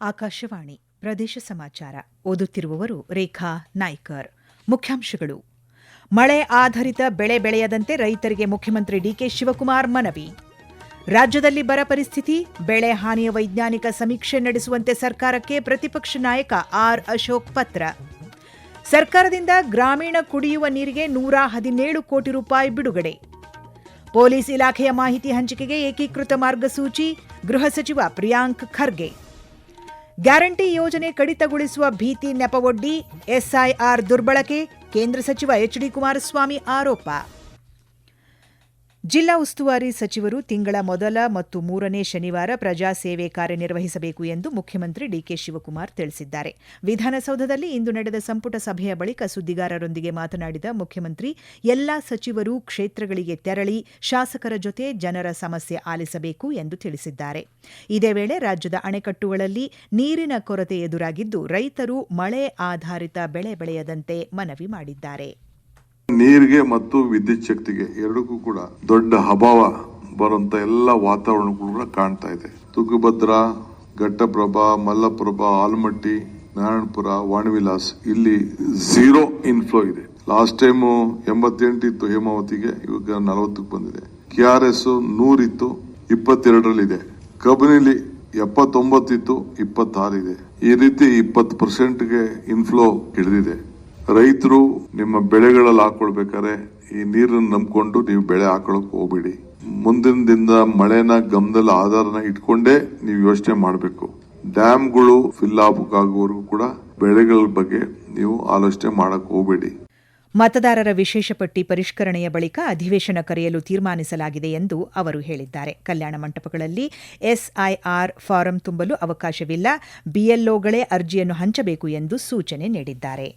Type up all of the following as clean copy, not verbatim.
ಆಕಾಶವಾಣಿ ಪ್ರದೇಶ ಸಮಾಚಾರ ಓದುತ್ತಿರುವವರು ರೇಖಾ ನಾಯ್ಕರ್. ಮುಖ್ಯಾಂಶಗಳು: ಮಳೆ ಆಧಾರಿತ ಬೆಳೆ ಬೆಳೆಯದಂತೆ ರೈತರಿಗೆ ಮುಖ್ಯಮಂತ್ರಿ ಡಿಕೆ ಶಿವಕುಮಾರ್ ಮನವಿ. ರಾಜ್ಯದಲ್ಲಿ ಬರ ಪರಿಸ್ಥಿತಿ, ಬೆಳೆ ಹಾನಿಯ ವೈಜ್ಞಾನಿಕ ಸಮೀಕ್ಷೆ ನಡೆಸುವಂತೆ ಸರ್ಕಾರಕ್ಕೆ ಪ್ರತಿಪಕ್ಷ ನಾಯಕ ಆರ್ ಅಶೋಕ್ ಪತ್ರ. ಸರ್ಕಾರದಿಂದ ಗ್ರಾಮೀಣ ಕುಡಿಯುವ ನೀರಿಗೆ 117 ಕೋಟಿ ರೂಪಾಯಿ ಬಿಡುಗಡೆ. ಪೊಲೀಸ್ ಇಲಾಖೆಯ ಮಾಹಿತಿ ಹಂಚಿಕೆಗೆ ಏಕೀಕೃತ ಮಾರ್ಗಸೂಚಿ, ಗೃಹ ಸಚಿವ ಪ್ರಿಯಾಂಕ್ ಖರ್ಗೆ. ಗ್ಯಾರಂಟಿ ಯೋಜನೆ ಕಡಿತಗೊಳಿಸುವ ಭೀತಿ ನೆಪವೊಡ್ಡಿ ಎಸ್ಐಆರ್ ದುರ್ಬಳಕೆ, ಕೇಂದ್ರ ಸಚಿವ ಎಚ್ಡಿ ಕುಮಾರಸ್ವಾಮಿ ಆರೋಪ. ಜಿಲ್ಲಾ ಉಸ್ತುವಾರಿ ಸಚಿವರು ತಿಂಗಳ ಮೊದಲ ಮತ್ತು ಮೂರನೇ ಶನಿವಾರ ಪ್ರಜಾ ಸೇವೆ ಕಾರ್ಯನಿರ್ವಹಿಸಬೇಕು ಎಂದು ಮುಖ್ಯಮಂತ್ರಿ ಡಿಕೆ ಶಿವಕುಮಾರ್ ತಿಳಿಸಿದ್ದಾರೆ. ವಿಧಾನಸೌಧದಲ್ಲಿ ಇಂದು ನಡೆದ ಸಂಪುಟ ಸಭೆಯ ಬಳಿಕ ಸುದ್ದಿಗಾರರೊಂದಿಗೆ ಮಾತನಾಡಿದ ಮುಖ್ಯಮಂತ್ರಿ, ಎಲ್ಲಾ ಸಚಿವರು ಕ್ಷೇತ್ರಗಳಿಗೆ ತೆರಳಿ ಶಾಸಕರ ಜೊತೆ ಜನರ ಸಮಸ್ಯೆ ಆಲಿಸಬೇಕು ಎಂದು ತಿಳಿಸಿದ್ದಾರೆ. ಇದೇ ವೇಳೆ ರಾಜ್ಯದ ಅಣೆಕಟ್ಟುಗಳಲ್ಲಿ ನೀರಿನ ಕೊರತೆ ಎದುರಾಗಿದ್ದು, ರೈತರು ಮಳೆ ಆಧಾರಿತ ಬೆಳೆ ಬೆಳೆಯದಂತೆ ಮನವಿ ಮಾಡಿದ್ದಾರೆ. ನೀರಿಗೆ ಮತ್ತು ವಿದ್ಯುತ್ ಶಕ್ತಿಗೆ ಎರಡಕ್ಕೂ ಕೂಡ ದೊಡ್ಡ ಅಭಾವ ಬರುವಂತ ಎಲ್ಲ ವಾತಾವರಣಗಳು ಕೂಡ ಕಾಣ್ತಾ ಇದೆ. ತುಂಗಭದ್ರಾ, ಘಟ್ಟಪ್ರಭಾ, ಮಲ್ಲಪ್ರಭಾ, ಆಲಮಟ್ಟಿ, ನಾರಾಯಣಪುರ, ವಾಣವಿಲಾಸ್ ಇಲ್ಲಿ ಝೀರೋ ಇನ್ಫ್ಲೋ ಇದೆ. ಲಾಸ್ಟ್ ಟೈಮ್ 88 ಇತ್ತು ಹೇಮಾವತಿಗೆ, ಇವಾಗ 40ಕ್ಕೆ ಬಂದಿದೆ. KRS 100 ಇತ್ತು, 22ರಲ್ಲಿದೆ. ಕಬಿನಿಲಿ 79 ಇತ್ತು, 26 ಇದೆ. ಈ ರೀತಿ 20%ಗೆ ಇನ್ಫ್ಲೋ ಹಿಡಿದಿದೆ. ರೈತರು ನಿಮ್ಮ ಬೆಳೆಗಳಲ್ಲಿ ಹಾಕೊಳ್ಬೇಕಾದ್ರೆ ಈ ನೀರನ್ನು ನಂಬ್ಕೊಂಡು ನೀವು ಬೆಳೆ ಹಾಕೊಳಕ್ ಹೋಗ್ಬೇಡಿ. ಮುಂದಿನ ದಿನದ ಮಳೆನ ಗಮನದಲ್ಲಿ ಆಧಾರನ ಇಟ್ಕೊಂಡೇ ನೀವು ಯೋಚನೆ ಮಾಡಬೇಕು. ಡ್ಯಾಮ್ಗಳು ಫಿಲ್ ಆಗುವವರೆಗೂ ಕೂಡ ಬೆಳೆಗಳ ಬಗ್ಗೆ ನೀವು ಆಲೋಚನೆ ಮಾಡಕ್ ಹೋಗ್ಬೇಡಿ. ಮತದಾರರ ವಿಶೇಷ ಪಟ್ಟಿ ಪರಿಷ್ಕರಣೆಯ ಬಳಿಕ ಅಧಿವೇಶನ ಕರೆಯಲು ತೀರ್ಮಾನಿಸಲಾಗಿದೆ ಎಂದು ಅವರು ಹೇಳಿದ್ದಾರೆ. ಕಲ್ಯಾಣ ಮಂಟಪಗಳಲ್ಲಿ ಎಸ್ಐಆರ್ ಫಾರಂ ತುಂಬಲು ಅವಕಾಶವಿಲ್ಲ, ಬಿಎಲ್ಒಗಳೇ ಅರ್ಜಿಯನ್ನು ಹಂಚಬೇಕು ಎಂದು ಸೂಚನೆ ನೀಡಿದ್ದಾರೆ.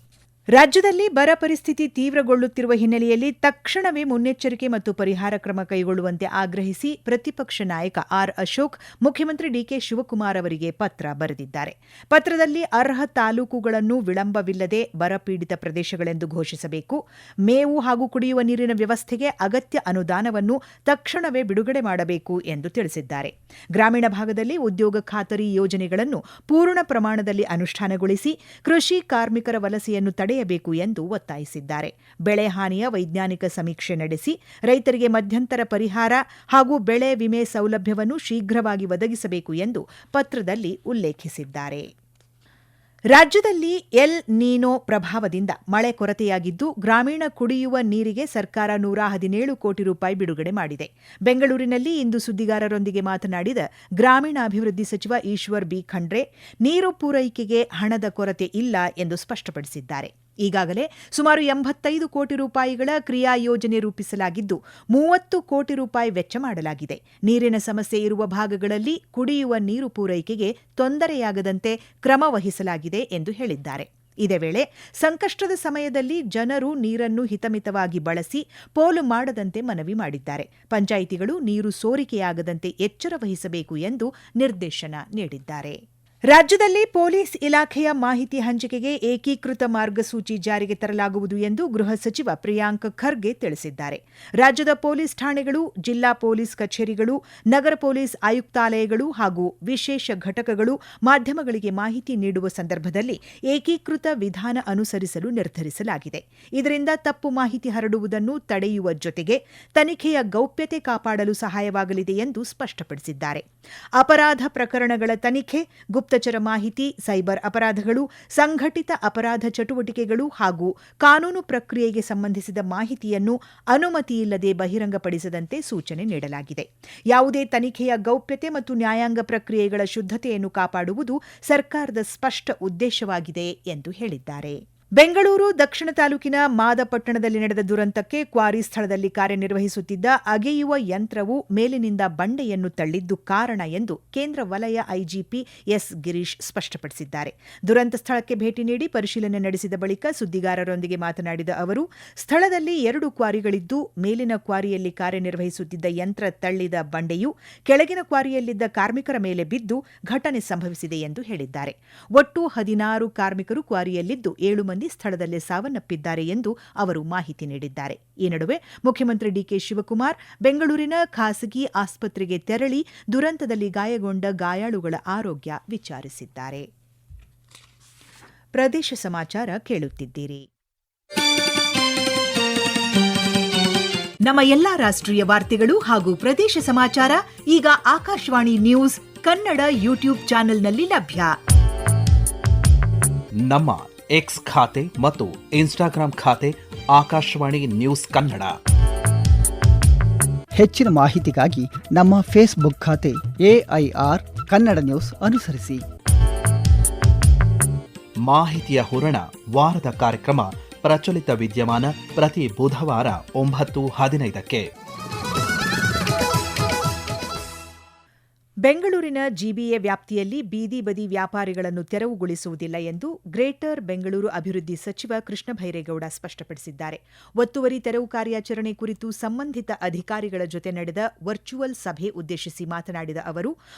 ರಾಜ್ಯದಲ್ಲಿ ಬರ ಪರಿಸ್ಥಿತಿ ತೀವ್ರಗೊಳ್ಳುತ್ತಿರುವ ಹಿನ್ನೆಲೆಯಲ್ಲಿ ತಕ್ಷಣವೇ ಮುನ್ನೆಚ್ಚರಿಕೆ ಮತ್ತು ಪರಿಹಾರ ಕ್ರಮ ಕೈಗೊಳ್ಳುವಂತೆ ಆಗ್ರಹಿಸಿ ಪ್ರತಿಪಕ್ಷ ನಾಯಕ ಆರ್ ಅಶೋಕ್ ಮುಖ್ಯಮಂತ್ರಿ ಡಿಕೆ ಶಿವಕುಮಾರ್ ಅವರಿಗೆ ಪತ್ರ ಬರೆದಿದ್ದಾರೆ. ಪತ್ರದಲ್ಲಿ ಅರ್ಹ ತಾಲೂಕುಗಳನ್ನು ವಿಳಂಬವಿಲ್ಲದೆ ಬರಪೀಡಿತ ಪ್ರದೇಶಗಳೆಂದು ಘೋಷಿಸಬೇಕು, ಮೇವು ಹಾಗೂ ಕುಡಿಯುವ ನೀರಿನ ವ್ಯವಸ್ಥೆಗೆ ಅಗತ್ಯ ಅನುದಾನವನ್ನು ತಕ್ಷಣವೇ ಬಿಡುಗಡೆ ಮಾಡಬೇಕು ಎಂದು ತಿಳಿಸಿದ್ದಾರೆ. ಗ್ರಾಮೀಣ ಭಾಗದಲ್ಲಿ ಉದ್ಯೋಗ ಖಾತರಿ ಯೋಜನೆಗಳನ್ನು ಪೂರ್ಣ ಪ್ರಮಾಣದಲ್ಲಿ ಅನುಷ್ಠಾನಗೊಳಿಸಿ ಕೃಷಿ ಕಾರ್ಮಿಕರ ವಲಸೆಯನ್ನು ತಡೆಯಬೇಕು ಎಂದು ಒತ್ತಾಯಿಸಿದ್ದಾರೆ. ಬೆಳೆ ಹಾನಿಯ ವೈಜ್ಞಾನಿಕ ಸಮೀಕ್ಷೆ ನಡೆಸಿ ರೈತರಿಗೆ ಮಧ್ಯಂತರ ಪರಿಹಾರ ಹಾಗೂ ಬೆಳೆ ವಿಮೆ ಸೌಲಭ್ಯವನ್ನು ಶೀಘ್ರವಾಗಿ ಒದಗಿಸಬೇಕು ಎಂದು ಪತ್ರದಲ್ಲಿ ಉಲ್ಲೇಖಿಸಿದ್ದಾರೆ. ರಾಜ್ಯದಲ್ಲಿ ಎಲ್ ನೀನೋ ಪ್ರಭಾವದಿಂದ ಮಳೆ ಕೊರತೆಯಾಗಿದ್ದು, ಗ್ರಾಮೀಣ ಕುಡಿಯುವ ನೀರಿಗೆ ಸರ್ಕಾರ 117 ಕೋಟಿ ರೂಪಾಯಿ ಬಿಡುಗಡೆ ಮಾಡಿದೆ. ಬೆಂಗಳೂರಿನಲ್ಲಿ ಇಂದು ಸುದ್ದಿಗಾರರೊಂದಿಗೆ ಮಾತನಾಡಿದ ಗ್ರಾಮೀಣಾಭಿವೃದ್ಧಿ ಸಚಿವ ಈಶ್ವರ್ ಬಿ ಖಂಡ್ರೆ, ನೀರು ಪೂರೈಕೆಗೆ ಹಣದ ಕೊರತೆ ಇಲ್ಲ ಎಂದು ಸ್ಪಷ್ಟಪಡಿಸಿದ್ದಾರೆ. ಈಗಾಗಲೇ ಸುಮಾರು 85 ಕೋಟಿ ರೂಪಾಯಿಗಳ ಕ್ರಿಯಾ ಯೋಜನೆ ರೂಪಿಸಲಾಗಿದ್ದು, 30 ಕೋಟಿ ರೂಪಾಯಿ ವೆಚ್ಚ ಮಾಡಲಾಗಿದೆ. ನೀರಿನ ಸಮಸ್ಯೆ ಇರುವ ಭಾಗಗಳಲ್ಲಿ ಕುಡಿಯುವ ನೀರು ಪೂರೈಕೆಗೆ ತೊಂದರೆಯಾಗದಂತೆ ಕ್ರಮ ವಹಿಸಲಾಗಿದೆ ಎಂದು ಹೇಳಿದ್ದಾರೆ. ಇದೇ ವೇಳೆ ಸಂಕಷ್ಟದ ಸಮಯದಲ್ಲಿ ಜನರು ನೀರನ್ನು ಹಿತಮಿತವಾಗಿ ಬಳಸಿ ಪೋಲು ಮಾಡದಂತೆ ಮನವಿ ಮಾಡಿದ್ದಾರೆ. ಪಂಚಾಯಿತಿಗಳು ನೀರು ಸೋರಿಕೆಯಾಗದಂತೆ ಎಚ್ಚರ ವಹಿಸಬೇಕು ಎಂದು ನಿರ್ದೇಶನ ನೀಡಿದ್ದಾರೆ. ರಾಜ್ಯದಲ್ಲಿ ಪೊಲೀಸ್ ಇಲಾಖೆಯ ಮಾಹಿತಿ ಹಂಚಿಕೆಗೆ ಏಕೀಕೃತ ಮಾರ್ಗಸೂಚಿ ಜಾರಿಗೆ ತರಲಾಗುವುದು ಎಂದು ಗೃಹ ಸಚಿವ ಪ್ರಿಯಾಂಕ್ ಖರ್ಗೆ ತಿಳಿಸಿದ್ದಾರೆ. ರಾಜ್ಯದ ಪೊಲೀಸ್ ಠಾಣೆಗಳು, ಜಿಲ್ಲಾ ಪೊಲೀಸ್ ಕಚೇರಿಗಳು, ನಗರ ಪೊಲೀಸ್ ಆಯುಕ್ತಾಲಯಗಳು ಹಾಗೂ ವಿಶೇಷ ಘಟಕಗಳು ಮಾಧ್ಯಮಗಳಿಗೆ ಮಾಹಿತಿ ನೀಡುವ ಸಂದರ್ಭದಲ್ಲಿ ಏಕೀಕೃತ ವಿಧಾನ ಅನುಸರಿಸಲು ನಿರ್ಧರಿಸಲಾಗಿದೆ. ಇದರಿಂದ ತಪ್ಪು ಮಾಹಿತಿ ಹರಡುವುದನ್ನು ತಡೆಯುವ ಜೊತೆಗೆ ತನಿಖೆಯ ಗೌಪ್ಯತೆ ಕಾಪಾಡಲು ಸಹಾಯವಾಗಲಿದೆ ಎಂದು ಸ್ಪಷ್ಟಪಡಿಸಿದ್ದಾರೆ. ಅಪರಾಧ ಪ್ರಕರಣಗಳ ತನಿಖೆ, ಗುಪ್ತಚರ ಮಾಹಿತಿ, ಸೈಬರ್ ಅಪರಾಧಗಳು, ಸಂಘಟಿತ ಅಪರಾಧ ಚಟುವಟಿಕೆಗಳು ಹಾಗೂ ಕಾನೂನು ಪ್ರಕ್ರಿಯೆಗೆ ಸಂಬಂಧಿಸಿದ ಮಾಹಿತಿಯನ್ನು ಅನುಮತಿಯಿಲ್ಲದೆ ಬಹಿರಂಗಪಡಿಸದಂತೆ ಸೂಚನೆ ನೀಡಲಾಗಿದೆ. ಯಾವುದೇ ತನಿಖೆಯ ಗೌಪ್ಯತೆ ಮತ್ತು ನ್ಯಾಯಾಂಗ ಪ್ರಕ್ರಿಯೆಗಳ ಶುದ್ಧತೆಯನ್ನು ಕಾಪಾಡುವುದು ಸರ್ಕಾರದ ಸ್ಪಷ್ಟ ಉದ್ದೇಶವಾಗಿದೆ ಎಂದು ಹೇಳಿದ್ದಾರೆ. ಬೆಂಗಳೂರು ದಕ್ಷಿಣ ತಾಲೂಕಿನ ಮಾದಪಟ್ಟಣದಲ್ಲಿ ನಡೆದ ದುರಂತಕ್ಕೆ ಕ್ವಾರಿ ಸ್ಥಳದಲ್ಲಿ ಕಾರ್ಯನಿರ್ವಹಿಸುತ್ತಿದ್ದ ಅಗೆಯುವ ಯಂತ್ರವು ಮೇಲಿನಿಂದ ಬಂಡೆಯನ್ನು ತಳ್ಳಿದ್ದು ಕಾರಣ ಎಂದು ಕೇಂದ್ರ ವಲಯ ಐಜಿಪಿ ಎಸ್ ಗಿರೀಶ್ ಸ್ಪಷ್ಟಪಡಿಸಿದ್ದಾರೆ. ದುರಂತ ಸ್ಥಳಕ್ಕೆ ಭೇಟಿ ನೀಡಿ ಪರಿಶೀಲನೆ ನಡೆಸಿದ ಬಳಿಕ ಸುದ್ದಿಗಾರರೊಂದಿಗೆ ಮಾತನಾಡಿದ ಅವರು, ಸ್ಥಳದಲ್ಲಿ 2 ಕ್ವಾರಿಗಳಿದ್ದು, ಮೇಲಿನ ಕ್ವಾರಿಯಲ್ಲಿ ಕಾರ್ಯನಿರ್ವಹಿಸುತ್ತಿದ್ದ ಯಂತ್ರ ತಳ್ಳಿದ ಬಂಡೆಯು ಕೆಳಗಿನ ಕ್ವಾರಿಯಲ್ಲಿದ್ದ ಕಾರ್ಮಿಕರ ಮೇಲೆ ಬಿದ್ದು ಘಟನೆ ಸಂಭವಿಸಿದೆ ಎಂದು ಹೇಳಿದ್ದಾರೆ. ಒಟ್ಟು 16 ಕಾರ್ಮಿಕರು ಕ್ವಾರಿಯಲ್ಲಿದ್ದು, 7 ಮಂದಿ ಸಿಬ್ಬಂದಿ ಸ್ಥಳದಲ್ಲೇ ಸಾವನ್ನಪ್ಪಿದ್ದಾರೆ ಎಂದು ಅವರು ಮಾಹಿತಿ ನೀಡಿದ್ದಾರೆ. ಈ ನಡುವೆ ಮುಖ್ಯಮಂತ್ರಿ ಡಿಕೆ ಶಿವಕುಮಾರ್ ಬೆಂಗಳೂರಿನ ಖಾಸಗಿ ಆಸ್ಪತ್ರೆಗೆ ತೆರಳಿ ದುರಂತದಲ್ಲಿ ಗಾಯಗೊಂಡ ಗಾಯಾಳುಗಳ ಆರೋಗ್ಯ ವಿಚಾರಿಸಿದ್ದಾರೆ. ಪ್ರದೇಶ ಸಮಾಚಾರ ಕೇಳುತ್ತಿದ್ದೀರಿ. ನಮ್ಮ ಎಲ್ಲಾ ರಾಷ್ಟ್ರೀಯ ವಾರ್ತೆಗಳು ಹಾಗೂ ಪ್ರದೇಶ ಸಮಾಚಾರ ಈಗ ಆಕಾಶವಾಣಿ ನ್ಯೂಸ್ ಕನ್ನಡ ಯೂಟ್ಯೂಬ್ ಚಾನೆಲ್ನಲ್ಲಿ ಲಭ್ಯ. ನಮ್ಮ ಎಕ್ಸ್ ಖಾತೆ ಮತ್ತು ಇನ್ಸ್ಟಾಗ್ರಾಂ ಖಾತೆ ಆಕಾಶವಾಣಿ ನ್ಯೂಸ್ ಕನ್ನಡ. ಹೆಚ್ಚಿನ ಮಾಹಿತಿಗಾಗಿ ನಮ್ಮ ಫೇಸ್ಬುಕ್ ಖಾತೆ AIR ಕನ್ನಡ ನ್ಯೂಸ್ ಅನುಸರಿಸಿ. ಮಾಹಿತಿಯ ಹೂರಣ ವಾರದ ಕಾರ್ಯಕ್ರಮ ಪ್ರಚಲಿತ ವಿದ್ಯಮಾನ ಪ್ರತಿ ಬುಧವಾರ 9:15ಕ್ಕೆ. ಬೆಂಗಳೂರಿನ ಜಿಬಿಎ ವ್ಯಾಪ್ತಿಯಲ್ಲಿ ಬೀದಿ ಬದಿ ವ್ಯಾಪಾರಿಗಳನ್ನು ತೆರವುಗೊಳಿಸುವುದಿಲ್ಲ ಎಂದು ಗ್ರೇಟರ್ ಬೆಂಗಳೂರು ಅಭಿವೃದ್ಧಿ ಸಚಿವ ಕೃಷ್ಣ ಬೈರೇಗೌಡ ಸ್ಪಷ್ಟಪಡಿಸಿದ್ದಾರೆ. ಒತ್ತುವರಿ ತೆರವು ಕಾರ್ಯಾಚರಣೆ ಕುರಿತು ಸಂಬಂಧಿತ ಅಧಿಕಾರಿಗಳ ಜೊತೆ ನಡೆದ ವರ್ಚುವಲ್ ಸಭೆ ಉದ್ದೇಶಿಸಿ ಮಾತನಾಡಿದ ಅವರು,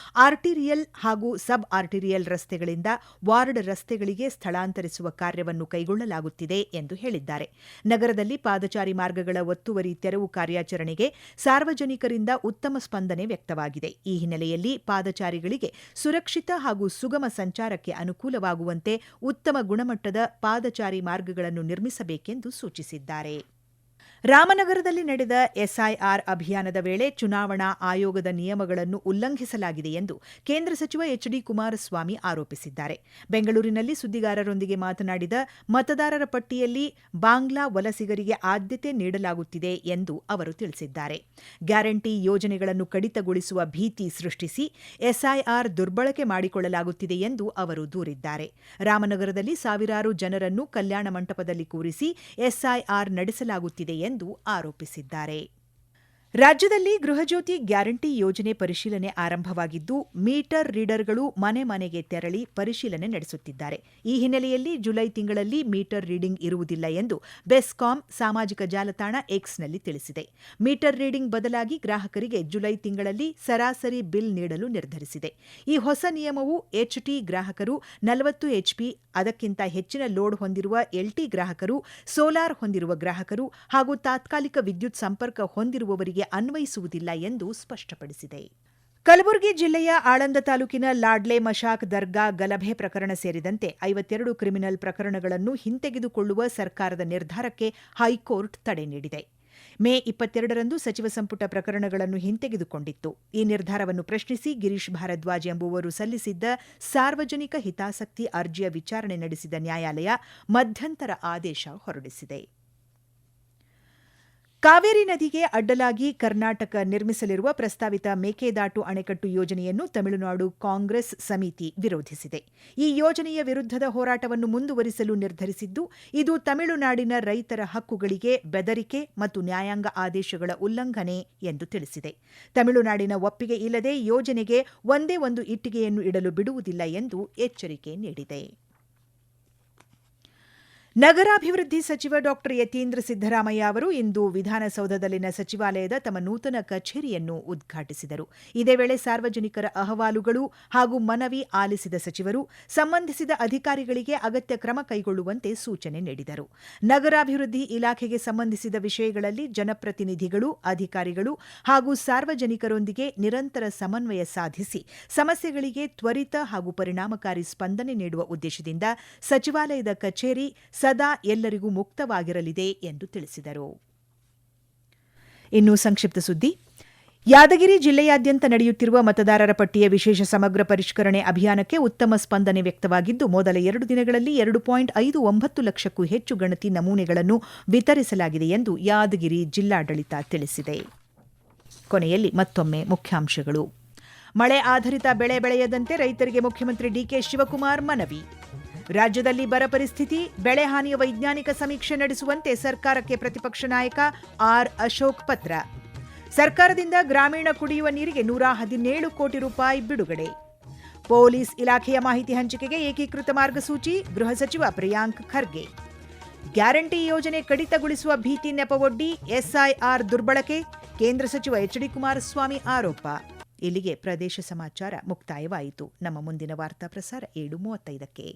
ಆರ್ಟಿರಿಯಲ್ ಹಾಗೂ ಸಬ್ ಆರ್ಟಿರಿಯಲ್ ರಸ್ತೆಗಳಿಂದ ವಾರ್ಡ್ ರಸ್ತೆಗಳಿಗೆ ಸ್ಥಳಾಂತರಿಸುವ ಕಾರ್ಯವನ್ನು ಕೈಗೊಳ್ಳಲಾಗುತ್ತಿದೆ ಎಂದು ಹೇಳಿದ್ದಾರೆ. ನಗರದಲ್ಲಿ ಪಾದಚಾರಿ ಮಾರ್ಗಗಳ ಒತ್ತುವರಿ ತೆರವು ಕಾರ್ಯಾಚರಣೆಗೆ ಸಾರ್ವಜನಿಕರಿಂದ ಉತ್ತಮ ಸ್ಪಂದನೆ ವ್ಯಕ್ತವಾಗಿದೆ. ಈ ಹಿನ್ನೆಲೆಯಲ್ಲಿ ಪಾದಚಾರಿಗಳಿಗೆ ಸುರಕ್ಷಿತ ಹಾಗೂ ಸುಗಮ ಸಂಚಾರಕ್ಕೆ ಅನುಕೂಲವಾಗುವಂತೆ ಉತ್ತಮ ಗುಣಮಟ್ಟದ ಪಾದಚಾರಿ ಮಾರ್ಗಗಳನ್ನು ನಿರ್ಮಿಸಬೇಕೆಂದು ಸೂಚಿಸಿದ್ದಾರೆ. ರಾಮನಗರದಲ್ಲಿ ನಡೆದ ಎಸ್ಐಆರ್ ಅಭಿಯಾನದ ವೇಳೆ ಚುನಾವಣಾ ಆಯೋಗದ ನಿಯಮಗಳನ್ನು ಉಲ್ಲಂಘಿಸಲಾಗಿದೆ ಎಂದು ಕೇಂದ್ರ ಸಚಿವ ಎಚ್ಡಿ ಕುಮಾರಸ್ವಾಮಿ ಆರೋಪಿಸಿದ್ದಾರೆ. ಬೆಂಗಳೂರಿನಲ್ಲಿ ಸುದ್ದಿಗಾರರೊಂದಿಗೆ ಮಾತನಾಡಿದ ಮತದಾರರ ಪಟ್ಟಿಯಲ್ಲಿ ಬಾಂಗ್ಲಾ ವಲಸಿಗರಿಗೆ ಆದ್ಯತೆ ನೀಡಲಾಗುತ್ತಿದೆ ಎಂದು ಅವರು ತಿಳಿಸಿದ್ದಾರೆ. ಗ್ಯಾರಂಟಿ ಯೋಜನೆಗಳನ್ನು ಕಡಿತಗೊಳಿಸುವ ಭೀತಿ ಸೃಷ್ಟಿಸಿ ಎಸ್ಐಆರ್ ದುರ್ಬಳಕೆ ಮಾಡಿಕೊಳ್ಳಲಾಗುತ್ತಿದೆ ಎಂದು ಅವರು ದೂರಿದ್ದಾರೆ. ರಾಮನಗರದಲ್ಲಿ ಸಾವಿರಾರು ಜನರನ್ನು ಕಲ್ಯಾಣ ಮಂಟಪದಲ್ಲಿ ಕೂರಿಸಿ ಎಸ್ಐಆರ್ ನಡೆಸಲಾಗುತ್ತಿದೆ ಎಂದು ಆರೋಪಿಸಿದ್ದಾರೆ. ರಾಜ್ಯದಲ್ಲಿ ಗೃಹಜ್ಯೋತಿ ಗ್ಯಾರಂಟಿ ಯೋಜನೆ ಪರಿಶೀಲನೆ ಆರಂಭವಾಗಿದ್ದು, ಮೀಟರ್ ರೀಡರ್ಗಳು ಮನೆ ಮನೆಗೆ ತೆರಳಿ ಪರಿಶೀಲನೆ ನಡೆಸುತ್ತಿದ್ದಾರೆ. ಈ ಹಿನ್ನೆಲೆಯಲ್ಲಿ ಜುಲೈ ತಿಂಗಳಲ್ಲಿ ಮೀಟರ್ ರೀಡಿಂಗ್ ಇರುವುದಿಲ್ಲ ಎಂದು ಬೆಸ್ಕಾಂ ಸಾಮಾಜಿಕ ಜಾಲತಾಣ ಎಕ್ಸ್ನಲ್ಲಿ ತಿಳಿಸಿದೆ. ಮೀಟರ್ ರೀಡಿಂಗ್ ಬದಲಾಗಿ ಗ್ರಾಹಕರಿಗೆ ಜುಲೈ ತಿಂಗಳಲ್ಲಿ ಸರಾಸರಿ ಬಿಲ್ ನೀಡಲು ನಿರ್ಧರಿಸಿದೆ. ಈ ಹೊಸ ನಿಯಮವು ಎಚ್ಟಿ ಗ್ರಾಹಕರು, 40 HP ಅದಕ್ಕಿಂತ ಹೆಚ್ಚಿನ ಲೋಡ್ ಹೊಂದಿರುವ LT ಗ್ರಾಹಕರು, ಸೋಲಾರ್ ಹೊಂದಿರುವ ಗ್ರಾಹಕರು ಹಾಗೂ ತಾತ್ಕಾಲಿಕ ವಿದ್ಯುತ್ ಸಂಪರ್ಕ ಹೊಂದಿರುವವರಿಗೆ ಅನ್ವಯಿಸುವುದಿಲ್ಲ ಎಂದು ಸ್ಪಷ್ಟಪಡಿಸಿದೆ. ಕಲಬುರಗಿ ಜಿಲ್ಲೆಯ ಆಳಂದ ತಾಲೂಕಿನ ಲಾಡ್ಲೆ ಮಶಾಕ್ ದರ್ಗಾ ಗಲಭೆ ಪ್ರಕರಣ ಸೇರಿದಂತೆ 52 ಕ್ರಿಮಿನಲ್ ಪ್ರಕರಣಗಳನ್ನು ಹಿಂತೆಗೆದುಕೊಳ್ಳುವ ಸರ್ಕಾರದ ನಿರ್ಧಾರಕ್ಕೆ ಹೈಕೋರ್ಟ್ ತಡೆ ನೀಡಿದೆ. ಮೇ 22ರಂದು ಸಚಿವ ಸಂಪುಟ ಪ್ರಕರಣಗಳನ್ನು ಹಿಂತೆಗೆದುಕೊಂಡಿತ್ತು. ಈ ನಿರ್ಧಾರವನ್ನು ಪ್ರಶ್ನಿಸಿ ಗಿರೀಶ್ ಭಾರದ್ವಾಜ್ ಎಂಬುವರು ಸಲ್ಲಿಸಿದ್ದ ಸಾರ್ವಜನಿಕ ಹಿತಾಸಕ್ತಿ ಅರ್ಜಿಯ ವಿಚಾರಣೆ ನಡೆಸಿದ ನ್ಯಾಯಾಲಯ ಮಧ್ಯಂತರ ಆದೇಶ ಹೊರಡಿಸಿದೆ. ಕಾವೇರಿ ನದಿಗೆ ಅಡ್ಡಲಾಗಿ ಕರ್ನಾಟಕ ನಿರ್ಮಿಸಲಿರುವ ಪ್ರಸ್ತಾವಿತ ಮೇಕೆದಾಟು ಅಣೆಕಟ್ಟು ಯೋಜನೆಯನ್ನು ತಮಿಳುನಾಡು ಕಾಂಗ್ರೆಸ್ ಸಮಿತಿ ವಿರೋಧಿಸಿದೆ. ಈ ಯೋಜನೆಯ ವಿರುದ್ಧದ ಹೋರಾಟವನ್ನು ಮುಂದುವರಿಸಲು ನಿರ್ಧರಿಸಿದ್ದು, ಇದು ತಮಿಳುನಾಡಿನ ರೈತರ ಹಕ್ಕುಗಳಿಗೆ ಬೆದರಿಕೆ ಮತ್ತು ನ್ಯಾಯಾಂಗ ಆದೇಶಗಳ ಉಲ್ಲಂಘನೆ ಎಂದು ತಿಳಿಸಿದೆ. ತಮಿಳುನಾಡಿನ ಒಪ್ಪಿಗೆ ಇಲ್ಲದೆ ಯೋಜನೆಗೆ ಒಂದೇ ಒಂದು ಇಟ್ಟಿಗೆಯನ್ನು ಇಡಲು ಬಿಡುವುದಿಲ್ಲ ಎಂದು ಎಚ್ಚರಿಕೆ ನೀಡಿದೆ. ನಗರಾಭಿವೃದ್ಧಿ ಸಚಿವ ಡಾ ಯತೀಂದ್ರ ಸಿದ್ದರಾಮಯ್ಯ ಅವರು ಇಂದು ವಿಧಾನಸೌಧದಲ್ಲಿನ ಸಚಿವಾಲಯದ ತಮ್ಮ ನೂತನ ಕಚೇರಿಯನ್ನು ಉದ್ಘಾಟಿಸಿದರು. ಇದೇ ವೇಳೆ ಸಾರ್ವಜನಿಕರ ಅಹವಾಲುಗಳು ಹಾಗೂ ಮನವಿ ಆಲಿಸಿದ ಸಚಿವರು ಸಂಬಂಧಿಸಿದ ಅಧಿಕಾರಿಗಳಿಗೆ ಅಗತ್ಯ ಕ್ರಮ ಕೈಗೊಳ್ಳುವಂತೆ ಸೂಚನೆ ನೀಡಿದರು. ನಗರಾಭಿವೃದ್ಧಿ ಇಲಾಖೆಗೆ ಸಂಬಂಧಿಸಿದ ವಿಷಯಗಳಲ್ಲಿ ಜನಪ್ರತಿನಿಧಿಗಳು, ಅಧಿಕಾರಿಗಳು ಹಾಗೂ ಸಾರ್ವಜನಿಕರೊಂದಿಗೆ ನಿರಂತರ ಸಮನ್ವಯ ಸಾಧಿಸಿ ಸಮಸ್ಯೆಗಳಿಗೆ ತ್ವರಿತ ಹಾಗೂ ಪರಿಣಾಮಕಾರಿ ಸ್ಪಂದನೆ ನೀಡುವ ಉದ್ದೇಶದಿಂದ ಸಚಿವಾಲಯದ ಕಚೇರಿ ಸದಾ ಎಲ್ಲರಿಗೂ ಮುಕ್ತವಾಗಿರಲಿದೆ ಎಂದು ತಿಳಿಸಿದರು. ಇನ್ನು ಸಂಕ್ಷಿಪ್ತ ಸುದ್ದಿ. ಯಾದಗಿರಿ ಜಿಲ್ಲೆಯಾದ್ಯಂತ ನಡೆಯುತ್ತಿರುವ ಮತದಾರರ ಪಟ್ಟಿಯ ವಿಶೇಷ ಸಮಗ್ರ ಪರಿಷ್ಕರಣೆ ಅಭಿಯಾನಕ್ಕೆ ಉತ್ತಮ ಸ್ಪಂದನೆ ವ್ಯಕ್ತವಾಗಿದ್ದು, ಮೊದಲ 2 ದಿನಗಳಲ್ಲಿ 2.59 ಲಕ್ಷಕ್ಕೂ ಹೆಚ್ಚು ಗಣತಿ ನಮೂನೆಗಳನ್ನು ವಿತರಿಸಲಾಗಿದೆ ಎಂದು ಯಾದಗಿರಿ ಜಿಲ್ಲಾಡಳಿತ ತಿಳಿಸಿದೆ. ಕೊನೆಯಲ್ಲಿ ಮತ್ತೊಮ್ಮೆ ಮುಖ್ಯಾಂಶಗಳು. ಮಳೆ ಆಧಾರಿತ ಬೆಳೆ ಬೆಳೆಯದಂತೆ ರೈತರಿಗೆ ಮುಖ್ಯಮಂತ್ರಿ ಡಿಕೆ ಶಿವಕುಮಾರ್ ಮನವಿ. ರಾಜ್ಯದಲ್ಲಿ ಬರ ಪರಿಸ್ಥಿತಿ, ಬೆಳೆ ಹಾನಿಯ ವೈಜ್ಞಾನಿಕ ಸಮೀಕ್ಷೆ ನಡೆಸುವಂತೆ ಸರ್ಕಾರಕ್ಕೆ ಪ್ರತಿಪಕ್ಷ ನಾಯಕ ಆರ್ ಅಶೋಕ್ ಪತ್ರ. ಸರ್ಕಾರದಿಂದ ಗ್ರಾಮೀಣ ಕುಡಿಯುವ ನೀರಿಗೆ 117 ಕೋಟಿ ರೂಪಾಯಿ ಬಿಡುಗಡೆ. ಪೊಲೀಸ್ ಇಲಾಖೆಯ ಮಾಹಿತಿ ಹಂಚಿಕೆಗೆ ಏಕೀಕೃತ ಮಾರ್ಗಸೂಚಿ, ಗೃಹ ಸಚಿವ ಪ್ರಿಯಾಂಕ್ ಖರ್ಗೆ. ಗ್ಯಾರಂಟಿ ಯೋಜನೆ ಕಡಿತಗೊಳಿಸುವ ಭೀತಿ ನೆಪವೊಡ್ಡಿ ಎಸ್ಐಆರ್ ದುರ್ಬಳಕೆ, ಕೇಂದ್ರ ಸಚಿವ ಎಚ್ಡಿ ಕುಮಾರಸ್ವಾಮಿ ಆರೋಪ. ಇಲ್ಲಿಗೆ ಪ್ರದೇಶ ಸಮಾಚಾರ ಮುಕ್ತಾಯವಾಯಿತು. ನಮ್ಮ ಮುಂದಿನ ವಾರ್ತಾ ಪ್ರಸಾರ 7:35ಕ್ಕೆ.